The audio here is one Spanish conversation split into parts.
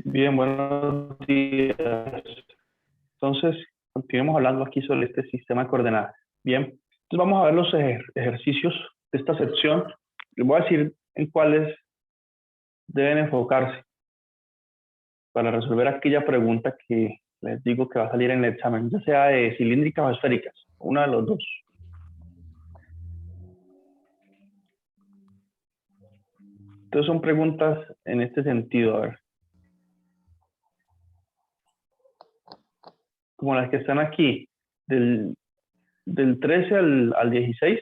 Bien, buenos días. Entonces, continuemos hablando aquí sobre este sistema de coordenadas. Bien, entonces vamos a ver los ejercicios de esta sección. Les voy a decir en cuáles deben enfocarse para resolver aquella pregunta que les digo que va a salir en el examen, ya sea de cilíndricas o esféricas, una de los dos. Entonces son preguntas en este sentido, a ver, como las que están aquí, del 13 al 16.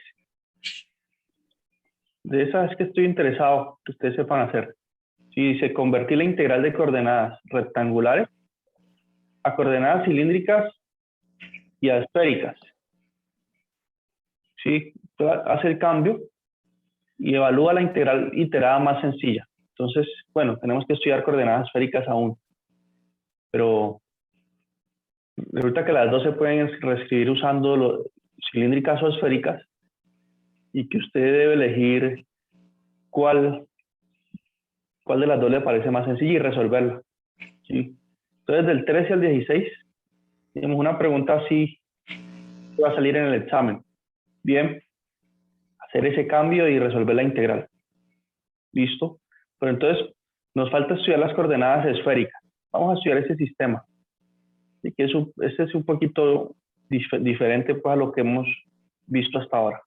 De esas es que estoy interesado que ustedes sepan hacer. Si se convertir la integral de coordenadas rectangulares a coordenadas cilíndricas y a esféricas. ¿Sí? Hace el cambio y evalúa la integral iterada más sencilla. Entonces, bueno, tenemos que estudiar coordenadas esféricas aún, pero resulta que las dos se pueden reescribir usando cilíndricas o esféricas y que usted debe elegir cuál de las dos le parece más sencilla y resolverla. ¿Sí? Entonces, del 13 al 16, tenemos una pregunta así que va a salir en el examen. Bien, hacer ese cambio y resolver la integral. ¿Listo? Pero entonces nos falta estudiar las coordenadas esféricas. Vamos a estudiar ese sistema. Y que este es un poquito diferente pues, a lo que hemos visto hasta ahora.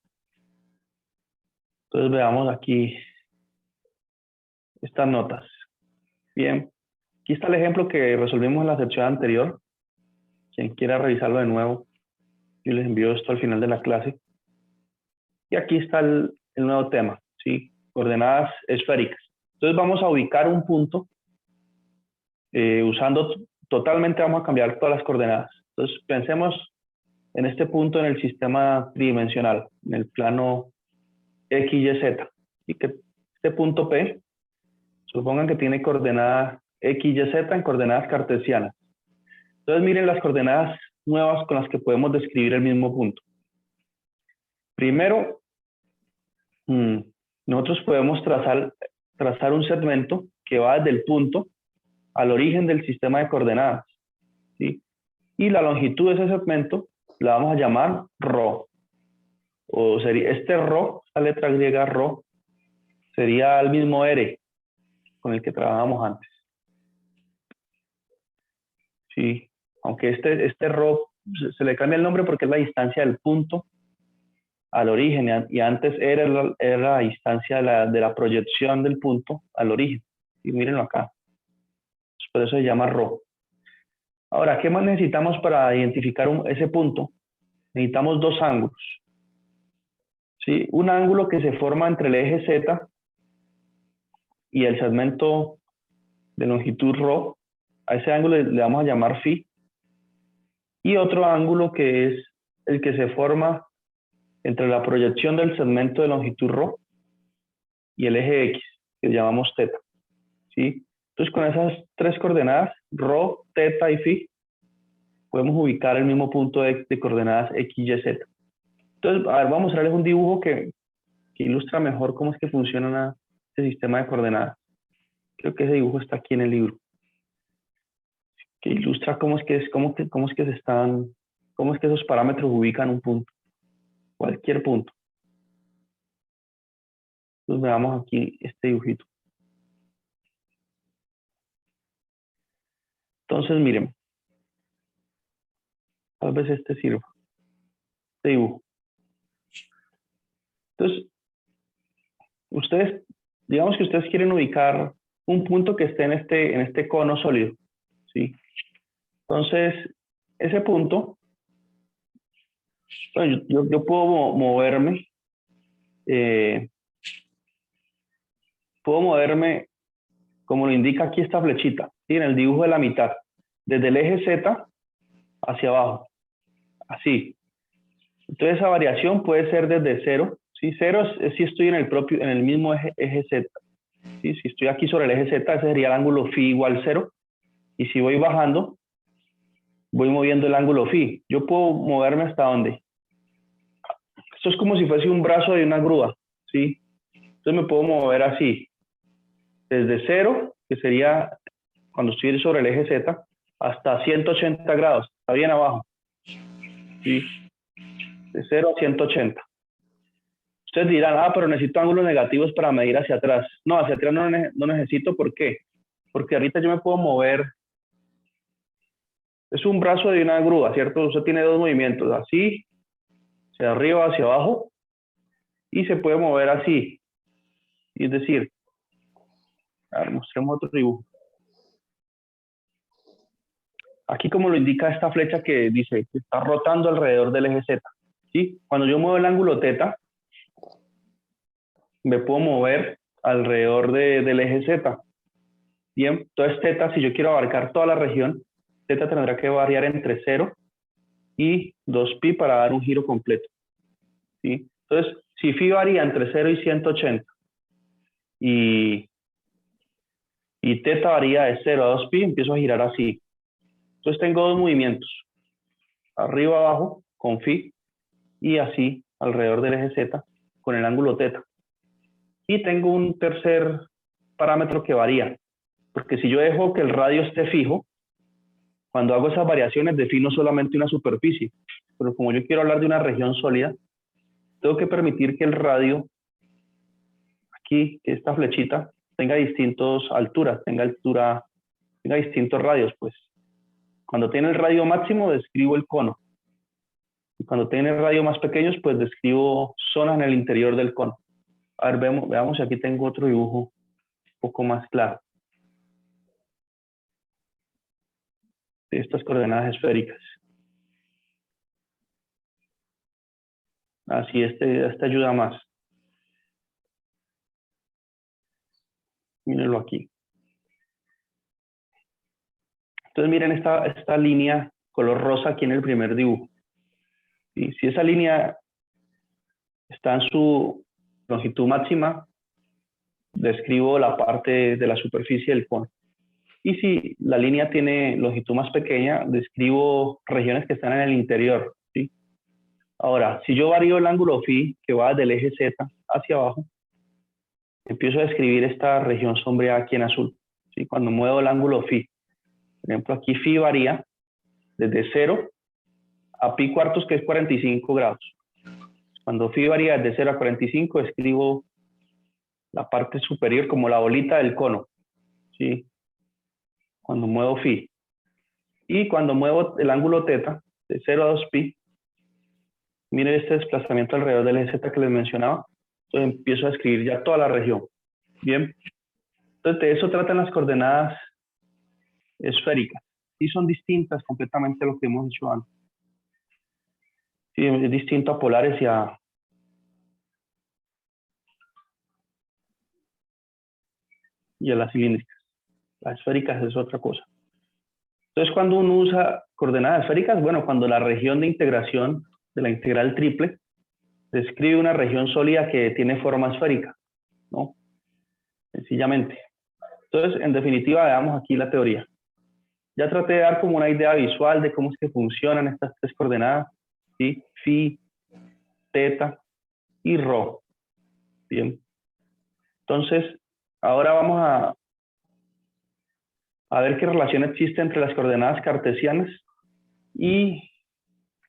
Entonces veamos aquí estas notas. Bien, aquí está el ejemplo que resolvimos en la sección anterior. Quien quiera revisarlo de nuevo, yo les envío esto al final de la clase. Y aquí está el nuevo tema, ¿sí? Coordenadas esféricas. Entonces vamos a ubicar un punto usando totalmente, vamos a cambiar todas las coordenadas. Entonces pensemos en este punto en el sistema tridimensional, en el plano X, Y, Z. Y que este punto P, supongan que tiene coordenadas X, Y, Z en coordenadas cartesianas. Entonces miren las coordenadas nuevas con las que podemos describir el mismo punto. Primero, nosotros podemos trazar un segmento que va desde el punto al origen del sistema de coordenadas, ¿sí? Y la longitud de ese segmento la vamos a llamar ρ. O sería este ρ, esta letra griega ρ, sería el mismo r con el que trabajamos antes. Sí, aunque este ρ se le cambia el nombre porque es la distancia del punto al origen, y antes era la distancia de la proyección del punto al origen. Y mírenlo acá. Por eso se llama ρ. Ahora, ¿qué más necesitamos para identificar ese punto? Necesitamos dos ángulos. ¿Sí? Un ángulo que se forma entre el eje Z y el segmento de longitud ρ. A ese ángulo le vamos a llamar φ. Y otro ángulo que es el que se forma entre la proyección del segmento de longitud ρ y el eje X, que llamamos θ. ¿Sí? Entonces, con esas tres coordenadas, ρ, θ y φ, podemos ubicar el mismo punto de coordenadas X, Y, Z. Entonces, a ver, vamos a mostrarles un dibujo que ilustra mejor cómo es que funciona este sistema de coordenadas. Creo que ese dibujo está aquí en el libro. Que ilustra cómo es que esos parámetros ubican un punto. Cualquier punto. Entonces veamos aquí este dibujito. Entonces, miren. Tal vez este sirva. Este dibujo. Entonces, digamos que ustedes quieren ubicar un punto que esté en este cono sólido. ¿Sí? Entonces, ese punto, bueno, yo puedo moverme. Puedo moverme, como lo indica aquí esta flechita, ¿sí? En el dibujo de la mitad. Desde el eje Z hacia abajo. Así. Entonces esa variación puede ser desde 0. ¿Sí? 0 es si estoy en el mismo eje Z. ¿Sí? Si estoy aquí sobre el eje Z, ese sería el ángulo φ igual 0. Y si voy bajando, voy moviendo el ángulo φ. Yo puedo moverme hasta dónde. Esto es como si fuese un brazo de una grúa. ¿Sí? Entonces me puedo mover así. Desde 0, que sería cuando estoy sobre el eje Z, hasta 180 grados, está bien abajo, ¿sí? De 0 a 180. Ustedes dirán, ah, pero necesito ángulos negativos para medir hacia atrás. No, hacia atrás no necesito, ¿por qué? Porque ahorita yo me puedo mover, es un brazo de una grúa, ¿cierto? Usted tiene dos movimientos, así, hacia arriba, hacia abajo, y se puede mover así. Es decir, a ver, mostremos otro dibujo. Aquí como lo indica esta flecha que dice que está rotando alrededor del eje Z, ¿sí? Cuando yo muevo el ángulo θ, me puedo mover alrededor del eje Z. Bien, entonces θ, si yo quiero abarcar toda la región, θ tendrá que variar entre 0 y 2pi para dar un giro completo, ¿sí? Entonces, si phi varía entre 0 y 180 y θ varía de 0 a 2pi, empiezo a girar así. Entonces tengo dos movimientos, arriba abajo con phi y así alrededor del eje Z con el ángulo θ. Y tengo un tercer parámetro que varía, porque si yo dejo que el radio esté fijo, cuando hago esas variaciones defino solamente una superficie, pero como yo quiero hablar de una región sólida, tengo que permitir que el radio, aquí, esta flechita, tenga distintas alturas, tenga distintos radios, pues. Cuando tiene el radio máximo, describo el cono. Y cuando tiene radios más pequeños, pues describo zonas en el interior del cono. A ver, veamos, aquí tengo otro dibujo un poco más claro. De estas coordenadas esféricas. Así, este ayuda más. Mírenlo aquí. Entonces miren esta línea color rosa aquí en el primer dibujo. Y si esa línea está en su longitud máxima, describo la parte de la superficie del cono. Y si la línea tiene longitud más pequeña, describo regiones que están en el interior, ¿sí? Ahora, si yo varío el ángulo phi, que va del eje Z hacia abajo, empiezo a describir esta región sombreada aquí en azul, ¿sí? Cuando muevo el ángulo phi. Por ejemplo, aquí phi varía desde 0 a pi cuartos, que es 45 grados. Cuando phi varía desde 0 a 45, escribo la parte superior como la bolita del cono, ¿sí? Cuando muevo phi. Y cuando muevo el ángulo θ, de 0 a 2pi, miren este desplazamiento alrededor del eje Z que les mencionaba. Entonces empiezo a escribir ya toda la región. Bien. Entonces de eso tratan las coordenadas esféricas. Y son distintas completamente a lo que hemos hecho antes. Sí, es distinto a polares y a las cilíndricas. Las esféricas es otra cosa. Entonces, cuando uno usa coordenadas esféricas, bueno, cuando la región de integración de la integral triple describe una región sólida que tiene forma esférica, ¿no? Sencillamente. Entonces, en definitiva, veamos aquí la teoría. Ya traté de dar como una idea visual de cómo es que funcionan estas tres coordenadas, ¿sí? Phi, θ y ρ. Bien. Entonces, ahora vamos a ver qué relación existe entre las coordenadas cartesianas y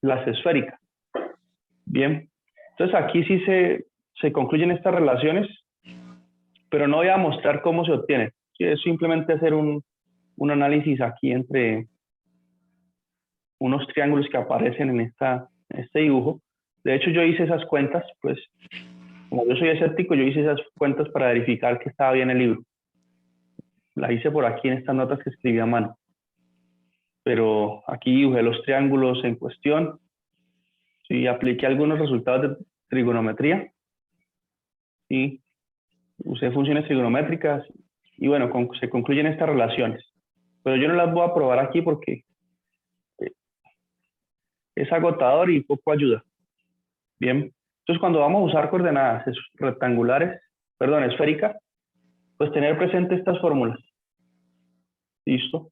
las esféricas. Bien. Entonces, aquí sí se concluyen estas relaciones, pero no voy a mostrar cómo se obtienen. Es simplemente hacer un análisis aquí entre unos triángulos que aparecen en este dibujo. De hecho, yo hice esas cuentas, pues, como yo soy escéptico, yo hice esas cuentas para verificar que estaba bien el libro. Las hice por aquí en estas notas que escribí a mano. Pero aquí dibujé los triángulos en cuestión. Sí, apliqué algunos resultados de trigonometría. Y usé funciones trigonométricas. Y bueno, se concluyen estas relaciones. Pero yo no las voy a probar aquí porque es agotador y poco ayuda. Bien. Entonces, cuando vamos a usar coordenadas esféricas, pues tener presente estas fórmulas. ¿Listo?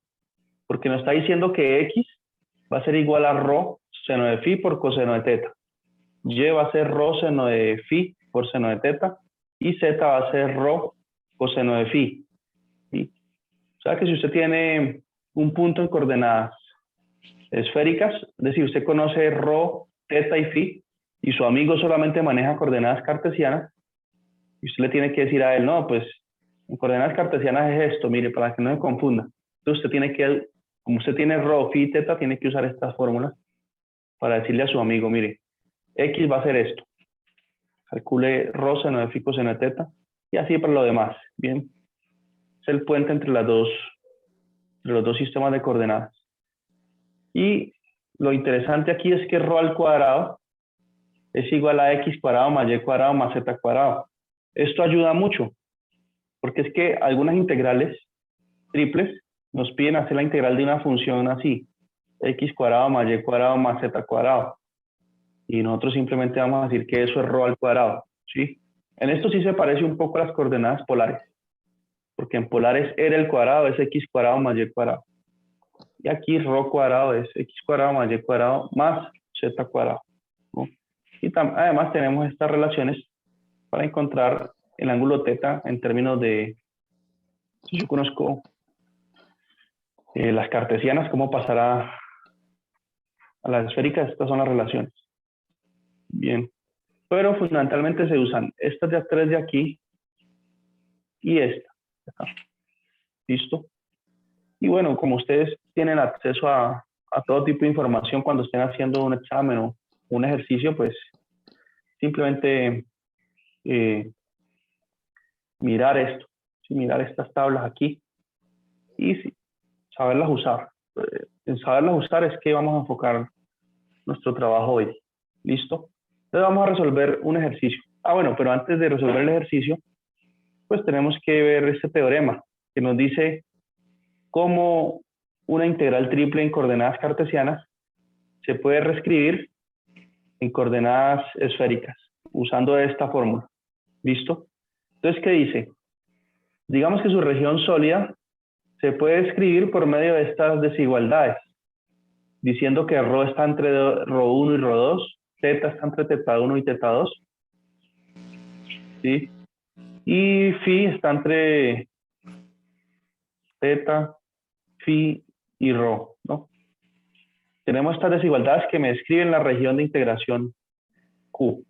Porque nos está diciendo que X va a ser igual a ρ seno de phi por coseno de θ. Y va a ser ρ seno de phi por seno de θ. Y Z va a ser ρ coseno de phi. ¿Sí? O sea que si usted tiene un punto en coordenadas esféricas, es decir, usted conoce rho, teta y phi, y su amigo solamente maneja coordenadas cartesianas, y usted le tiene que decir a él, no, pues en coordenadas cartesianas es esto, mire, para que no se confunda. Entonces usted tiene que, como usted tiene rho, phi, teta, tiene que usar estas fórmulas para decirle a su amigo, mire, X va a ser esto. Calcule rho, seno de phi, coseno de teta, y así para lo demás. Bien, es el puente entre los dos sistemas de coordenadas. Y lo interesante aquí es que rho al cuadrado es igual a x cuadrado más y cuadrado más z cuadrado. Esto ayuda mucho, porque es que algunas integrales triples nos piden hacer la integral de una función así, x cuadrado más y cuadrado más z cuadrado. Y nosotros simplemente vamos a decir que eso es rho al cuadrado, ¿sí? En esto sí se parece un poco a las coordenadas polares, porque en polares r al cuadrado es x cuadrado más y cuadrado. Y aquí rho cuadrado es x cuadrado más y cuadrado más z cuadrado, ¿no? Y además tenemos estas relaciones para encontrar el ángulo teta en términos de, si yo conozco las cartesianas, cómo pasar a las esféricas, estas son las relaciones. Bien, pero fundamentalmente se usan estas de tres de aquí y esta. Acá. ¿Listo? Y bueno, como ustedes tienen acceso a todo tipo de información cuando estén haciendo un examen o un ejercicio, pues simplemente mirar esto, ¿sí? Mirar estas tablas aquí y sí, saberlas usar. En saberlas usar es que vamos a enfocar nuestro trabajo hoy. ¿Listo? Entonces vamos a resolver un ejercicio. Bueno, pero antes de resolver el ejercicio, pues tenemos que ver este teorema que nos dice cómo una integral triple en coordenadas cartesianas se puede reescribir en coordenadas esféricas usando esta fórmula. ¿Listo? Entonces, ¿qué dice? Digamos que su región sólida se puede escribir por medio de estas desigualdades, diciendo que rho está entre rho 1 y rho 2, teta está entre teta 1 y teta 2, ¿sí? Y phi está entre teta, phi y rho, ¿no? Tenemos estas desigualdades que me describen la región de integración Q.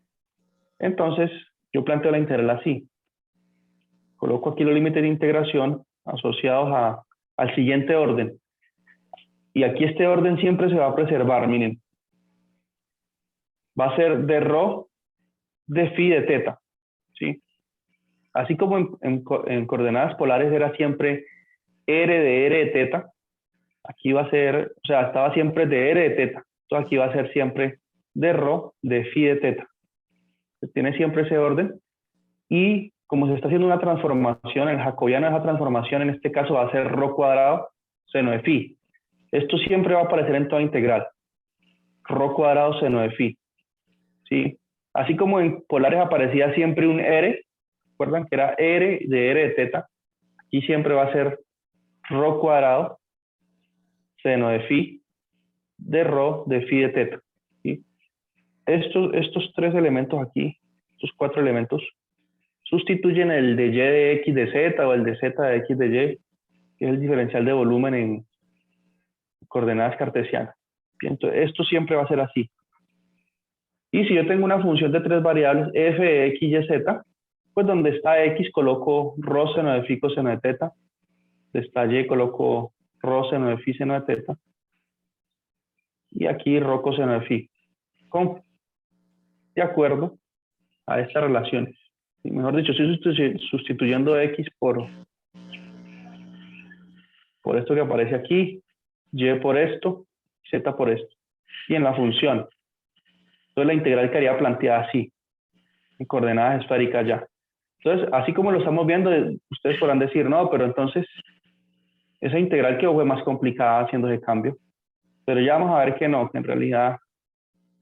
Entonces, yo planteo la integral así. Coloco aquí los límites de integración asociados al siguiente orden. Y aquí este orden siempre se va a preservar, miren. Va a ser de rho, de phi, de teta, ¿sí? Así como en coordenadas polares era siempre r de teta, aquí va a ser, o sea, estaba siempre de r de teta. Entonces aquí va a ser siempre de rho, de phi, de teta. Tiene siempre ese orden. Y como se está haciendo una transformación, el jacobiano de esa transformación en este caso va a ser rho cuadrado seno de phi. Esto siempre va a aparecer en toda integral. Rho cuadrado seno de phi. ¿Sí? Así como en polares aparecía siempre un r, recuerdan que era r de teta, aquí siempre va a ser rho cuadrado seno de phi de rho de phi de teta. ¿Sí? Estos tres elementos aquí, estos cuatro elementos, sustituyen el de y de x de z o el de z de x de y, que es el diferencial de volumen en coordenadas cartesianas. Bien, entonces, esto siempre va a ser así. Y si yo tengo una función de tres variables, f de x, y, z, pues donde está x coloco rho seno de phi coseno de teta, donde está y coloco rho seno de phi seno de teta, y aquí rho coseno de phi, de acuerdo a estas relaciones. Y mejor dicho, estoy sustituyendo x por esto que aparece aquí, y por esto, z por esto, y en la función. Entonces la integral quedaría planteada así, en coordenadas esféricas ya. Entonces, así como lo estamos viendo, ustedes podrán decir, no, pero entonces esa integral que fue más complicada haciendo ese cambio. Pero ya vamos a ver que no, que en realidad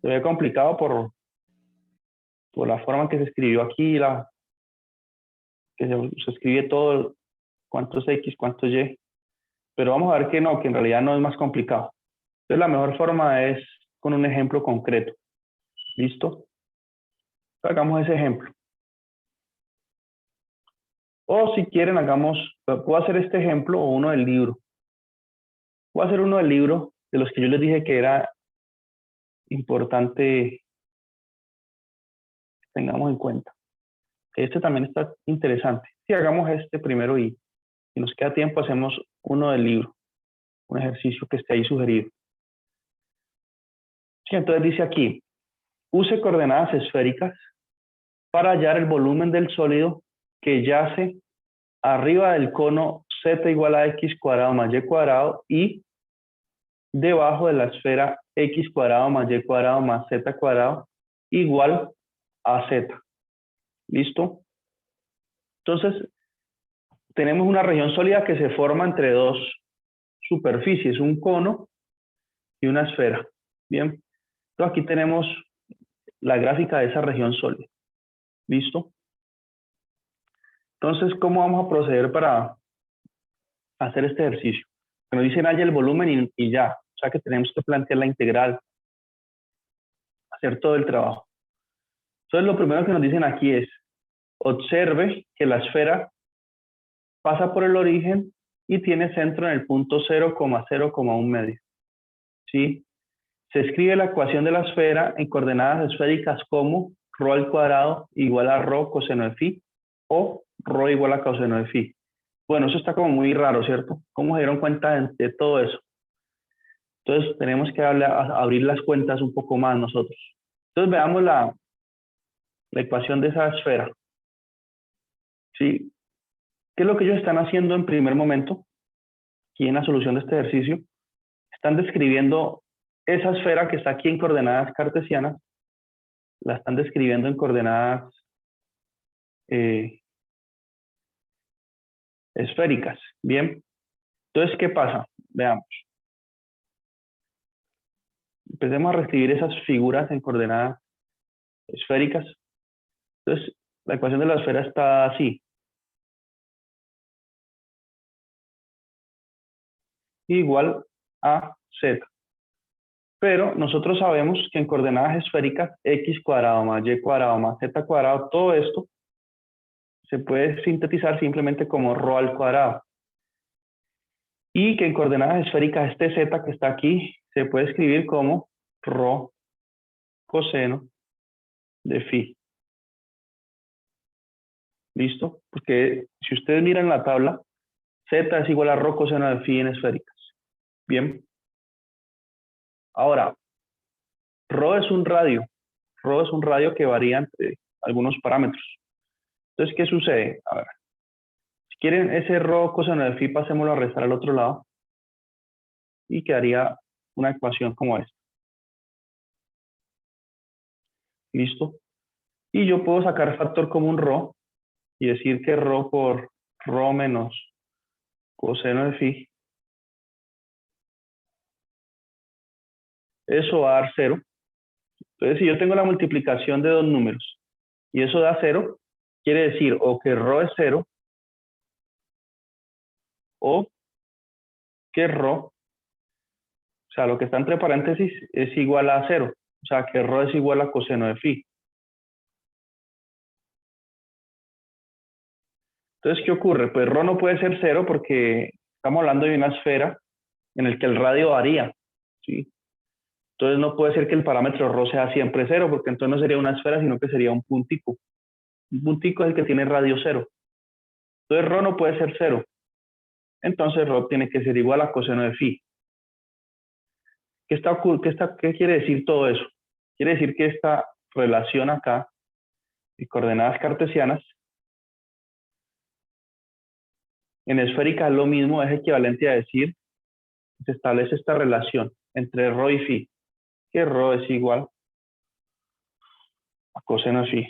se ve complicado por la forma en que se escribió aquí, que se escribe todo, cuánto es x, cuánto es y. Pero vamos a ver que no, que en realidad no es más complicado. Entonces la mejor forma es con un ejemplo concreto. ¿Listo? Hagamos ese ejemplo. O si quieren, puedo hacer este ejemplo o uno del libro. Voy a hacer uno del libro de los que yo les dije que era importante que tengamos en cuenta. Este también está interesante. Si hagamos este primero y si nos queda tiempo, hacemos uno del libro, un ejercicio que esté ahí sugerido. Sí, entonces dice aquí, use coordenadas esféricas para hallar el volumen del sólido que yace arriba del cono z igual a x cuadrado más y cuadrado y debajo de la esfera x cuadrado más y cuadrado más z cuadrado igual a z. ¿Listo? Entonces, tenemos una región sólida que se forma entre dos superficies, un cono y una esfera. Bien, entonces aquí tenemos la gráfica de esa región sólida. ¿Listo? Entonces, ¿cómo vamos a proceder para hacer este ejercicio? Que nos dicen haya el volumen y ya. O sea que tenemos que plantear la integral, hacer todo el trabajo. Entonces, lo primero que nos dicen aquí es, observe que la esfera pasa por el origen y tiene centro en el punto 0,0,1 medio. ¿Sí? Se escribe la ecuación de la esfera en coordenadas esféricas como ρ al cuadrado igual a ρ coseno de phi o ρ igual a coseno de phi. Bueno, eso está como muy raro, ¿cierto? ¿Cómo se dieron cuenta de todo eso? Entonces tenemos que abrir las cuentas un poco más nosotros. Entonces veamos la ecuación de esa esfera. ¿Sí? ¿Qué es lo que ellos están haciendo en primer momento? Aquí en la solución de este ejercicio. Están describiendo esa esfera que está aquí en coordenadas cartesianas, la están describiendo en coordenadas esféricas. Bien. Entonces, ¿qué pasa? Veamos. Empecemos a reescribir esas figuras en coordenadas esféricas. Entonces, la ecuación de la esfera está así. Igual a z. Pero nosotros sabemos que en coordenadas esféricas, x cuadrado más y cuadrado más z cuadrado, todo esto se puede sintetizar simplemente como ρ al cuadrado. Y que en coordenadas esféricas este z que está aquí se puede escribir como ρ coseno de phi. ¿Listo? Porque si ustedes miran la tabla, z es igual a ρ coseno de phi en esféricas. Bien. Ahora, ρ es un radio. ρ es un radio que varía entre algunos parámetros. Entonces, ¿qué sucede? A ver. Si quieren ese ρ coseno de phi, pasémoslo a restar al otro lado. Y quedaría una ecuación como esta. ¿Listo? Y yo puedo sacar factor común ρ y decir que ρ por ρ menos coseno de phi, eso va a dar 0. Entonces, si yo tengo la multiplicación de dos números y eso da 0, quiere decir o que ρ es 0 o que ρ, o sea, lo que está entre paréntesis es igual a 0. O sea, que ρ es igual a coseno de phi. Entonces, ¿qué ocurre? Pues ρ no puede ser 0 porque estamos hablando de una esfera en el que el radio varía, ¿sí? Entonces no puede ser que el parámetro ρ sea siempre 0, porque entonces no sería una esfera, sino que sería un puntico. Un puntico es el que tiene radio 0. Entonces ρ no puede ser 0. Entonces ρ tiene que ser igual a coseno de phi. ¿Qué quiere decir todo eso? Quiere decir que esta relación acá, de coordenadas cartesianas, en esférica es lo mismo, es equivalente a decir que se establece esta relación entre ρ y phi, que ρ es igual a coseno de phi.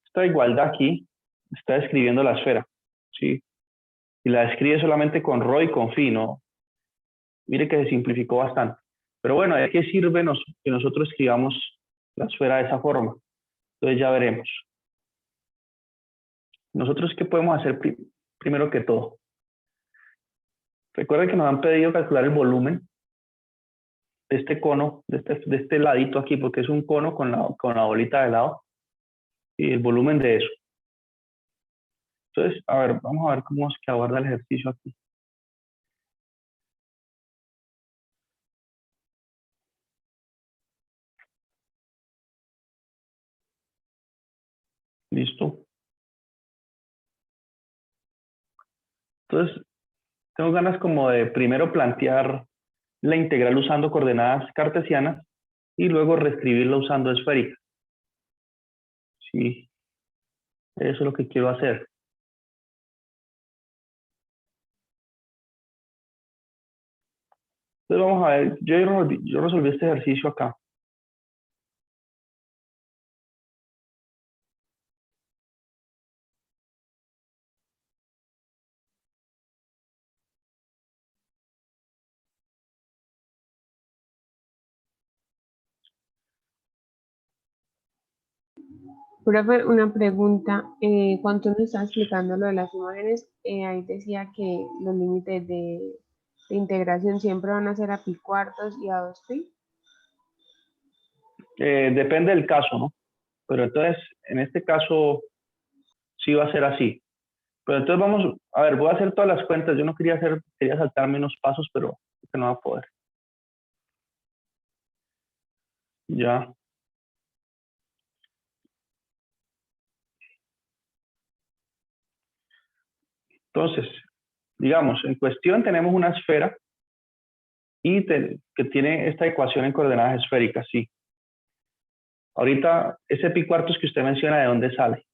Esta igualdad aquí está describiendo la esfera, ¿sí? Y la describe solamente con ρ y con phi, ¿no? Mire que se simplificó bastante. Pero bueno, ¿de qué sirve que nosotros escribamos la esfera de esa forma? Entonces ya veremos. Nosotros, ¿qué podemos hacer primero que todo? Recuerden que nos han pedido calcular el volumen de este cono, de este ladito aquí, porque es un cono con la bolita de lado, y el volumen de eso. Entonces, a ver, vamos a ver cómo es que aborda el ejercicio aquí. ¿Listo? Entonces, tengo ganas como de primero plantear la integral usando coordenadas cartesianas y luego reescribirla usando esféricas. Sí, eso es lo que quiero hacer. Entonces vamos a ver, yo resolví este ejercicio acá. Profe, una pregunta. Cuando nos estaba explicando lo de las imágenes, ahí decía que los límites de integración siempre van a ser a pi cuartos y a 2pi. Depende del caso, ¿no? Pero entonces, en este caso, sí va a ser así. Pero entonces vamos, a ver, voy a hacer todas las cuentas. Yo no quería hacer, quería saltarme unos pasos, pero creo que no va a poder. Ya. Entonces, digamos, en cuestión tenemos una esfera que tiene esta ecuación en coordenadas esféricas, sí. Ahorita, ese pi cuartos que usted menciona, ¿de dónde sale?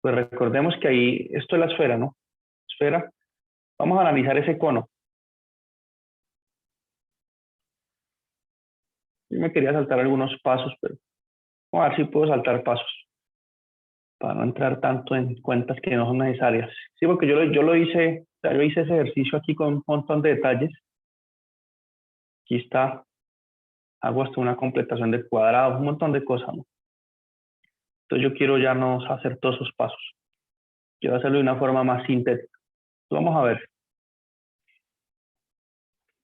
Pues recordemos que ahí, esto es la esfera, ¿no? Esfera. Vamos a analizar ese cono. Yo me quería saltar algunos pasos, pero vamos a ver si puedo saltar pasos para no entrar tanto en cuentas que no son necesarias. Sí, porque yo lo hice, o sea, yo hice ese ejercicio aquí con un montón de detalles. Aquí está, hago hasta una completación de cuadrados, un montón de cosas, ¿no? Entonces yo quiero ya no hacer todos esos pasos. Quiero hacerlo de una forma más sintética. Vamos a ver.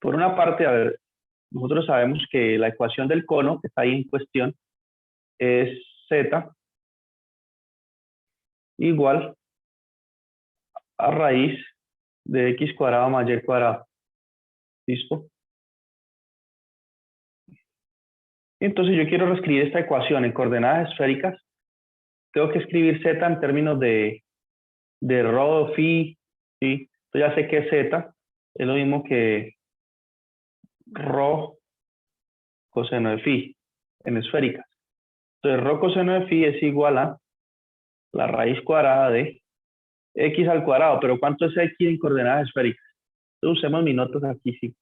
Por una parte, a ver, nosotros sabemos que la ecuación del cono que está ahí en cuestión es z igual a raíz de x cuadrado más y cuadrado. ¿Listo? Entonces yo quiero reescribir esta ecuación en coordenadas esféricas. Tengo que escribir z en términos de rho, phi, ¿sí? Entonces ya sé que z es lo mismo que rho coseno de phi en esféricas. Entonces rho coseno de phi es igual a la raíz cuadrada de x al cuadrado. Pero ¿cuánto es x en coordenadas esféricas? Entonces usemos mis notas aquí, sí.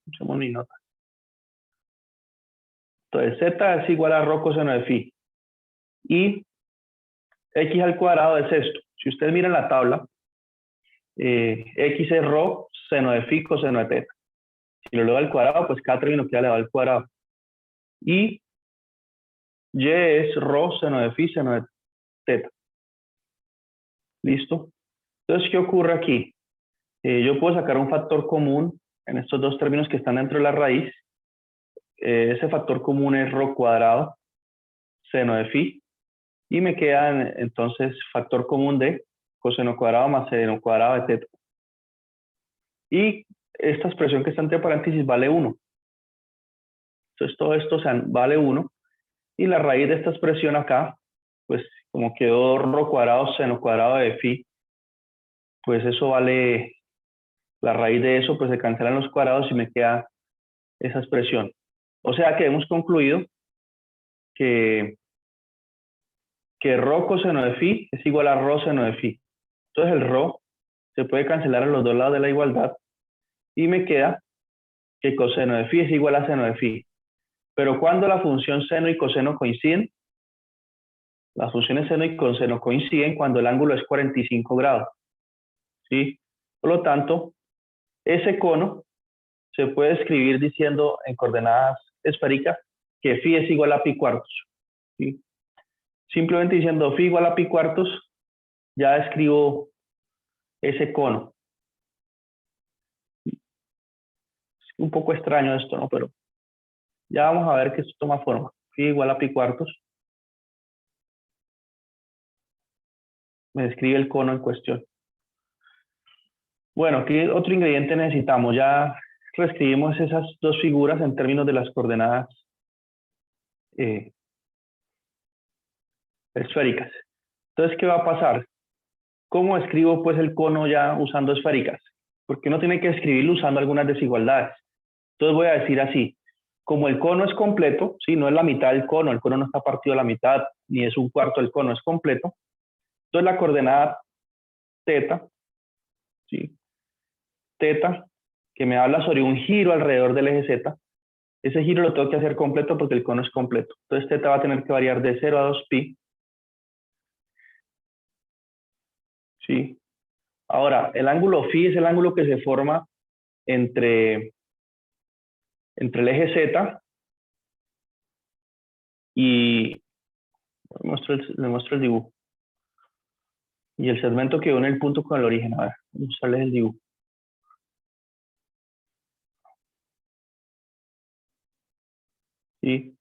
Usemos mis notas. Entonces z es igual a rho coseno de phi. Y x al cuadrado es esto. Si ustedes miran la tabla, x es rho seno de phi coseno de teta. Si lo eleva al cuadrado, pues cada término queda elevado al cuadrado. Y y es rho seno de phi seno de teta. ¿Listo? Entonces, ¿qué ocurre aquí? Yo puedo sacar un factor común en estos dos términos que están dentro de la raíz. Ese factor común es rho cuadrado seno de phi. Y me queda entonces factor común de coseno cuadrado más seno cuadrado de teta. Y esta expresión que está entre paréntesis vale 1. Entonces todo esto vale 1. Y la raíz de esta expresión acá, pues como quedó rho cuadrado seno cuadrado de phi, pues eso vale, la raíz de eso, pues se cancelan los cuadrados y me queda esa expresión. O sea que hemos concluido que, que rho coseno de phi es igual a rho seno de phi. Entonces el rho se puede cancelar a los dos lados de la igualdad y me queda que coseno de phi es igual a seno de phi. Pero cuando la función seno y coseno coinciden, las funciones seno y coseno coinciden cuando el ángulo es 45 grados. ¿Sí? Por lo tanto, ese cono se puede escribir diciendo en coordenadas esféricas que phi es igual a pi cuartos. ¿Sí? Simplemente diciendo phi igual a pi cuartos, ya escribo ese cono. Es un poco extraño esto, ¿no? Pero ya vamos a ver que esto toma forma. Phi igual a pi cuartos. Me describe el cono en cuestión. Bueno, ¿qué otro ingrediente necesitamos? Ya reescribimos esas dos figuras en términos de las coordenadas esféricas. Entonces, ¿qué va a pasar? ¿Cómo escribo pues el cono ya usando esféricas? Porque uno tiene que escribirlo usando algunas desigualdades. Entonces voy a decir así, como el cono es completo, ¿sí? No es la mitad del cono, el cono no está partido a la mitad, ni es un cuarto del cono, es completo. Entonces la coordenada teta, ¿sí? Teta, que me habla sobre un giro alrededor del eje z, ese giro lo tengo que hacer completo porque el cono es completo. Entonces teta va a tener que variar de 0 a 2pi, ¿sí? Ahora, el ángulo phi es el ángulo que se forma entre el eje z y le muestro el dibujo. Y el segmento que une el punto con el origen. A ver, vamos a mostrarles el dibujo. ¿Sí?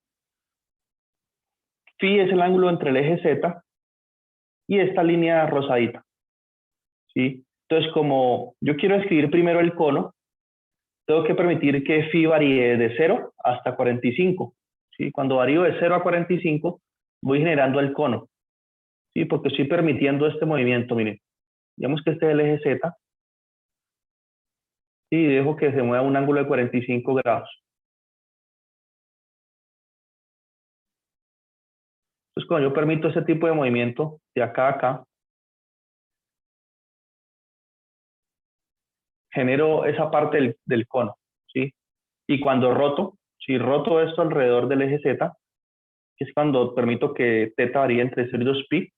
Phi es el ángulo entre el eje z y esta línea rosadita. ¿Sí? Entonces, como yo quiero escribir primero el cono, tengo que permitir que phi varíe de 0 hasta 45. ¿Sí? Cuando varío de 0 a 45, voy generando el cono. ¿Sí? Porque estoy permitiendo este movimiento, miren. Digamos que este es el eje z. Y dejo que se mueva a un ángulo de 45 grados. Entonces, cuando yo permito ese tipo de movimiento de acá a acá, genero esa parte del cono, ¿sí? Y cuando roto, si roto esto alrededor del eje z, que es cuando permito que θ varíe entre 0 y 2pi,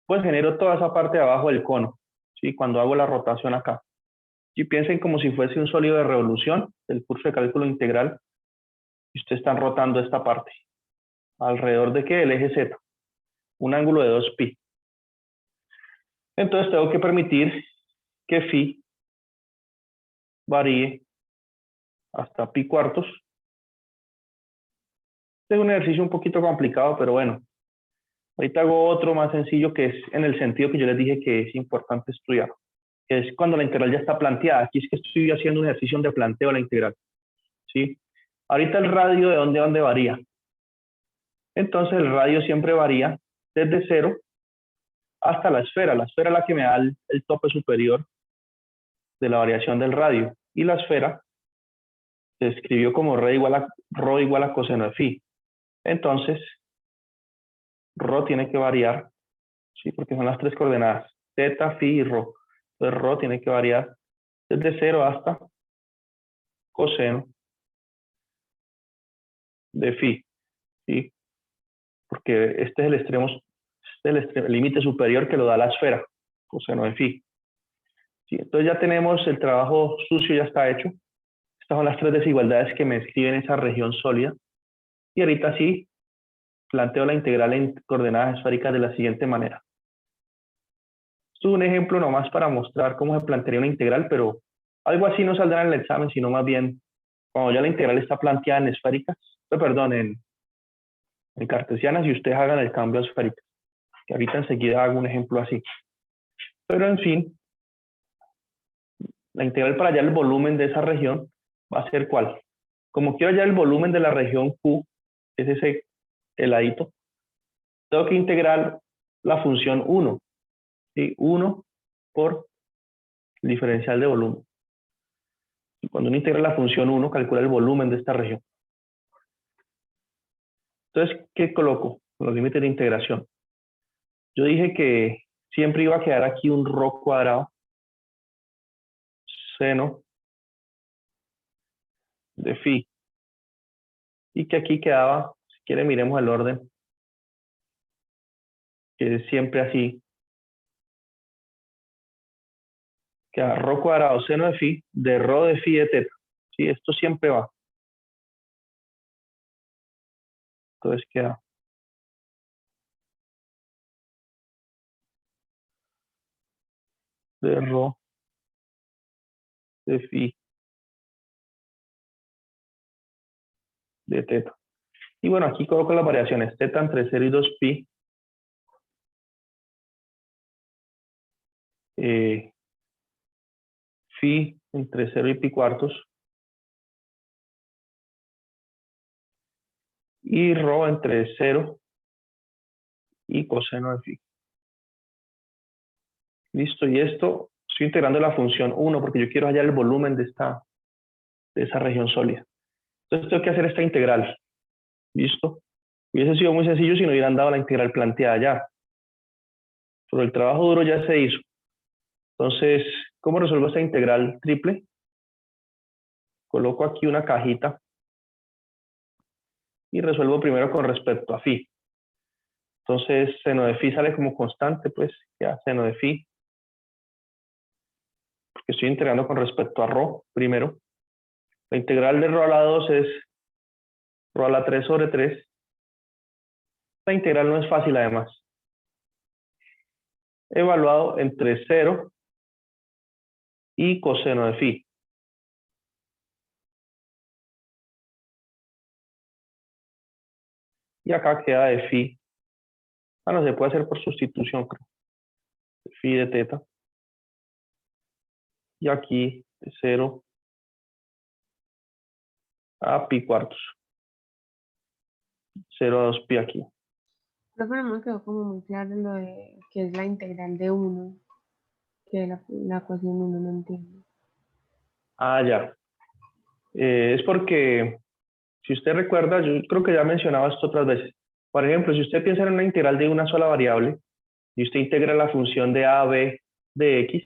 pues genero toda esa parte de abajo del cono, ¿sí? Cuando hago la rotación acá. Y piensen como si fuese un sólido de revolución del curso de cálculo integral, y ustedes están rotando esta parte. ¿Alrededor de qué? El eje z. Un ángulo de 2pi. Entonces tengo que permitir que phi varíe hasta pi cuartos. Este es un ejercicio un poquito complicado, pero bueno. Ahorita hago otro más sencillo que es en el sentido que yo les dije que es importante estudiar, que es cuando la integral ya está planteada. Aquí es que estoy haciendo un ejercicio de planteo de la integral, ¿sí? Ahorita el radio de dónde varía. Entonces el radio siempre varía desde 0 hasta la esfera. La esfera es la que me da el tope superior de la variación del radio. Y la esfera se escribió como rho igual a coseno de phi. Entonces, rho tiene que variar, ¿sí? Porque son las tres coordenadas, θ, phi y rho. Entonces, rho tiene que variar desde 0 hasta coseno de phi, ¿sí? Porque este es el límite superior que lo da la esfera, coseno de phi. ¿Sí? Entonces ya tenemos el trabajo sucio, ya está hecho. Estas son las tres desigualdades que me escriben esa región sólida. Y ahorita sí, planteo la integral en coordenadas esféricas de la siguiente manera. Esto es un ejemplo nomás para mostrar cómo se plantearía una integral, pero algo así no saldrá en el examen, sino más bien cuando ya la integral está planteada en esféricas, perdón, en cartesianas y ustedes hagan el cambio a esféricas. Que ahorita enseguida hago un ejemplo así. Pero en fin, la integral para hallar el volumen de esa región va a ser ¿cuál? Como quiero hallar el volumen de la región Q, es ese heladito, tengo que integrar la función 1, ¿sí? 1 por el diferencial de volumen. Y cuando uno integra la función 1, calcula el volumen de esta región. Entonces, ¿qué coloco? Los límites de integración. Yo dije que siempre iba a quedar aquí un rho cuadrado seno de phi. Y que aquí quedaba, si quieren miremos el orden, que es siempre así. Queda rho cuadrado seno de phi de rho de phi de θ. ¿Sí? Esto siempre va. Entonces queda de rho de phi de θ. Y bueno, aquí coloco las variaciones θ entre 0 y 2pi. Phi entre 0 y pi cuartos. Y rho entre 0 y coseno de phi. Listo, y esto estoy integrando la función 1 porque yo quiero hallar el volumen de esa región sólida. Entonces tengo que hacer esta integral. Listo. Hubiese sido muy sencillo si no hubieran dado la integral planteada ya. Pero el trabajo duro ya se hizo. Entonces, ¿cómo resuelvo esta integral triple? Coloco aquí una cajita y resuelvo primero con respecto a phi. Entonces, seno de phi sale como constante, pues ya seno de phi. Porque estoy integrando con respecto a rho primero. La integral de rho a la 2 es rho a la 3 sobre 3. La integral no es fácil además. Evaluado entre 0 y coseno de phi. Y acá queda de phi. Bueno, se puede hacer por sustitución, creo. De phi de teta. Y aquí de 0 a pi cuartos. 0 a 2 pi aquí. Profe, no me quedó como muy claro lo de que es la integral de 1, que la ecuación 1 no entiendo. Ah, ya. Es porque, si usted recuerda, yo creo que ya mencionaba esto otras veces. Por ejemplo, si usted piensa en una integral de una sola variable y usted integra la función de a, b de x,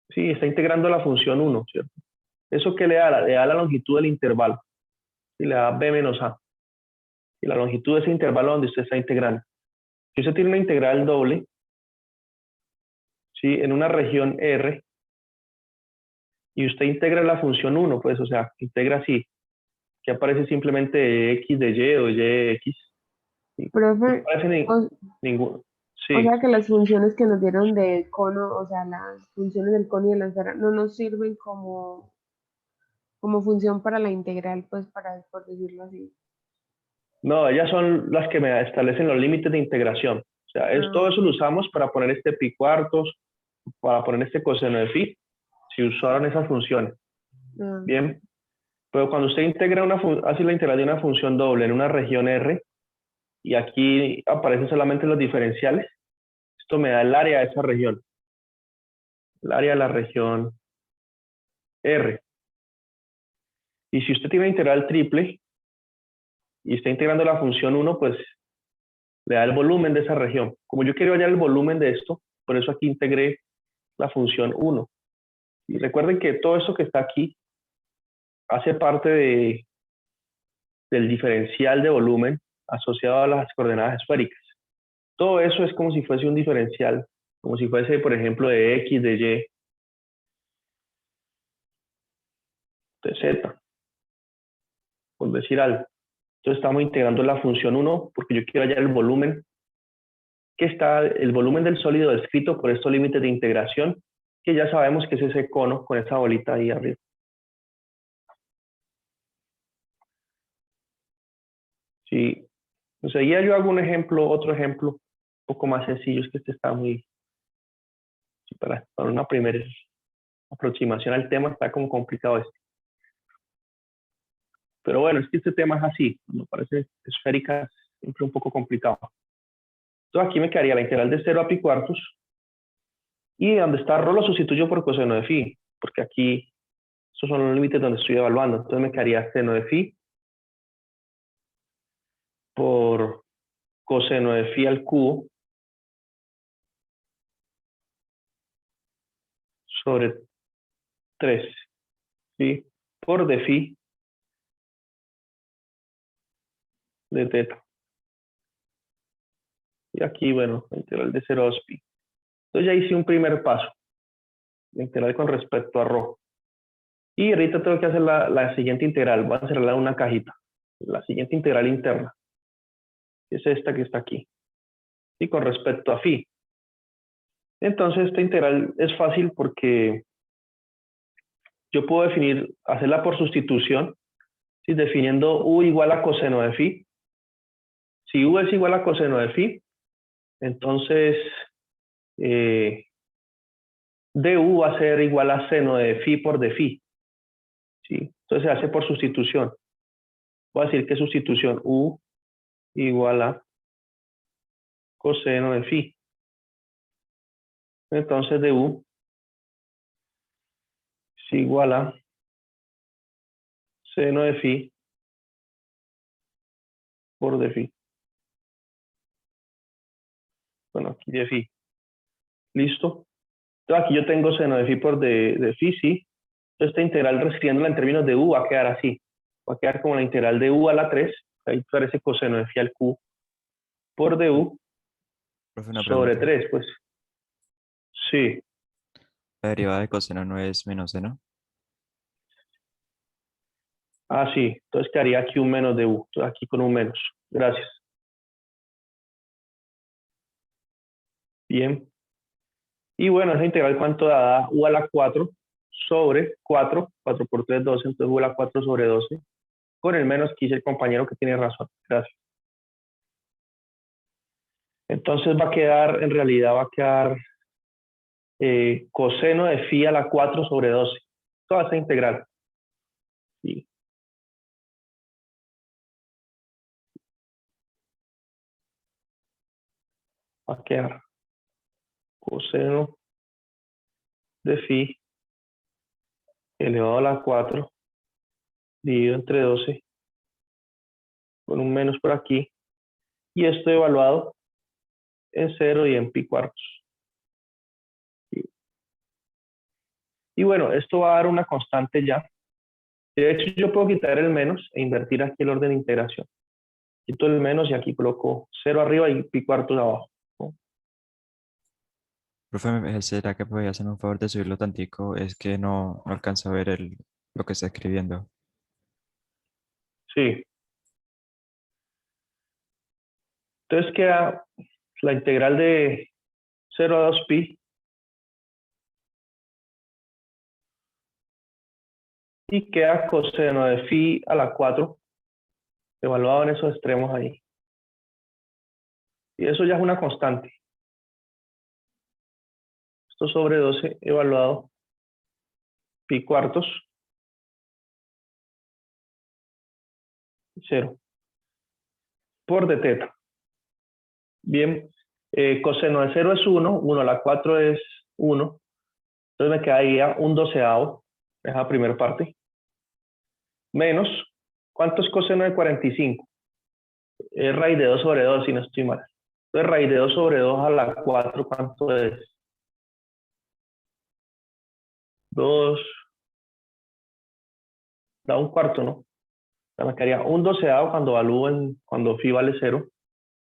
sí, está integrando la función 1, ¿cierto? ¿Eso qué le da? Le da la longitud del intervalo. Y le da b menos a. Y la longitud de ese intervalo donde usted está integrando. Si usted tiene una integral doble, ¿sí? En una región R, y usted integra la función 1, pues, o sea, integra así, que aparece simplemente x de y o y de x. ¿Sí? No Profe, aparece o, ninguno. o Sí. sea que las funciones que nos dieron de cono, o sea, las funciones del cono y de la esfera, no nos sirven como función para la integral, pues, por decirlo así. No, ellas son las que me establecen los límites de integración. O sea, todo Ah, eso lo usamos para poner este pi cuartos, para poner este coseno de phi, si usaron esas funciones. ah, Bien, pero cuando usted integra hace la integral de una función doble en una región R, y aquí aparecen solamente los diferenciales, esto me da el área de esa región, el área de la región R. Y si usted tiene una integral triple y está integrando la función 1, pues le da el volumen de esa región. Como yo quiero hallar el volumen de esto, por eso aquí integré la función 1. Y recuerden que todo eso que está aquí hace parte del diferencial de volumen asociado a las coordenadas esféricas. Todo eso es como si fuese un diferencial, como si fuese, por ejemplo, de X, de Y, de Z, por decir algo. Entonces estamos integrando la función 1 porque yo quiero hallar el volumen el volumen del sólido descrito por estos límites de integración, que ya sabemos que es ese cono con esa bolita ahí arriba. Si enseguida yo hago un ejemplo, otro ejemplo, un poco más sencillo, es que este está muy, para una primera aproximación al tema está como complicado este. Pero bueno, es que este tema es así, cuando parece esférica, siempre un poco complicado. Entonces aquí me quedaría la integral de 0 a pi cuartos, y donde está rho lo sustituyo por coseno de phi, porque aquí esos son los límites donde estoy evaluando. Entonces me quedaría seno de phi por coseno de phi al cubo sobre 3, ¿sí? Por de phi de teta. Y aquí, bueno, la integral de 0 a 2 pi. Entonces ya hice un primer paso, la integral con respecto a rho. Y ahorita tengo que hacer la siguiente integral, voy a hacerla en una cajita. La siguiente integral interna, que es esta que está aquí. Y con respecto a phi. Entonces esta integral es fácil porque yo puedo hacerla por sustitución, Sí, definiendo u igual a coseno de phi. Si u es igual a coseno de phi, entonces du va a ser igual a seno de phi por de phi. ¿Sí? Entonces se hace por sustitución. Voy a decir que sustitución u igual a coseno de phi. Entonces du es igual a seno de phi por de phi. Bueno, aquí de phi. ¿Listo? Entonces aquí yo tengo seno de phi por de phi, sí. Entonces esta integral reescribiéndola en términos de u va a quedar así. Va a quedar como la integral de u a la 3. Ahí aparece coseno de phi al q por du Profe, una sobre pregunta. 3, pues. Sí. La derivada de coseno no es menos seno. Ah, sí. Entonces quedaría aquí un menos de u. Entonces aquí con un menos. Gracias. Bien. Y bueno, esa integral cuánto da u a la 4 sobre 4. 4 por 3, 12. Entonces u a la 4 sobre 12. Con el menos que dice el compañero que tiene razón. Gracias. Entonces va a quedar, en realidad va a quedar coseno de phi a la 4 sobre 12. Toda esa integral. Sí. Va a quedar coseno de phi elevado a la 4 dividido entre 12 con un menos por aquí. Y esto evaluado en 0 y en pi cuartos. Sí. Y bueno, esto va a dar una constante ya. De hecho, yo puedo quitar el menos e invertir aquí el orden de integración. Quito el menos y aquí coloco 0 arriba y pi cuartos abajo, ¿no? Profe, ¿será que podría hacerme un favor de subirlo tantico? Es que no alcanzo a ver lo que está escribiendo. Sí. Entonces queda la integral de 0 a 2 pi y queda coseno de phi a la 4 evaluado en esos extremos ahí. Y eso ya es una constante. Esto sobre 12 evaluado pi cuartos 0 por de teta. Bien, coseno de 0 es 1, 1 a la 4 es 1. Entonces me quedaría un doceavo, esa primera parte, menos, ¿cuánto es coseno de 45? Es raíz de 2 sobre 2, si no estoy mal. Entonces raíz de 2 sobre 2 a la 4, ¿cuánto es? 2, da un cuarto, ¿no? O sea, me quedaría un doceavo cuando evalúo cuando phi vale 0,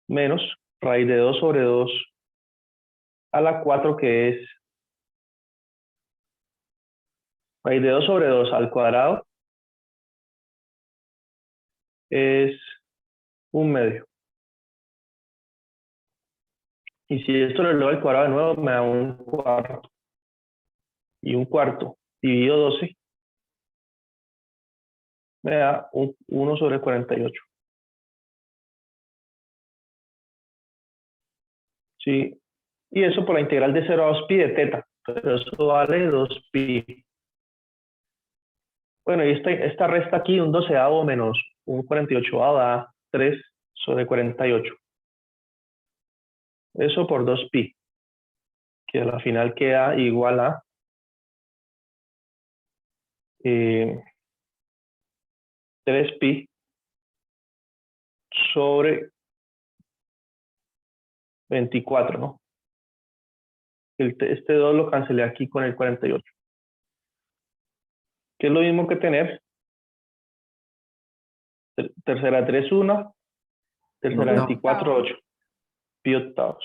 menos raíz de 2 sobre 2 a la 4, que es raíz de 2 sobre 2 al cuadrado, es un medio. Y si esto lo elevo al cuadrado de nuevo, me da un cuarto. Y un cuarto dividido 12 me da 1 sobre 48. ¿Sí? Y eso por la integral de 0 a 2 pi de teta. Pero eso vale 2 pi. Bueno, y esta resta aquí, un doceavo menos un 48 da 3 sobre 48. Eso por 2 pi, que a la final queda igual a 3 pi sobre 24, ¿no? Este 2 lo cancelé aquí con el 48. Que es lo mismo que tener tercera 3, 1, tercera No. 24, 8, pi octavos.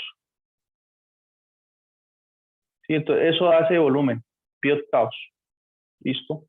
Sí, entonces eso hace volumen, pi octavos. ¿Listo?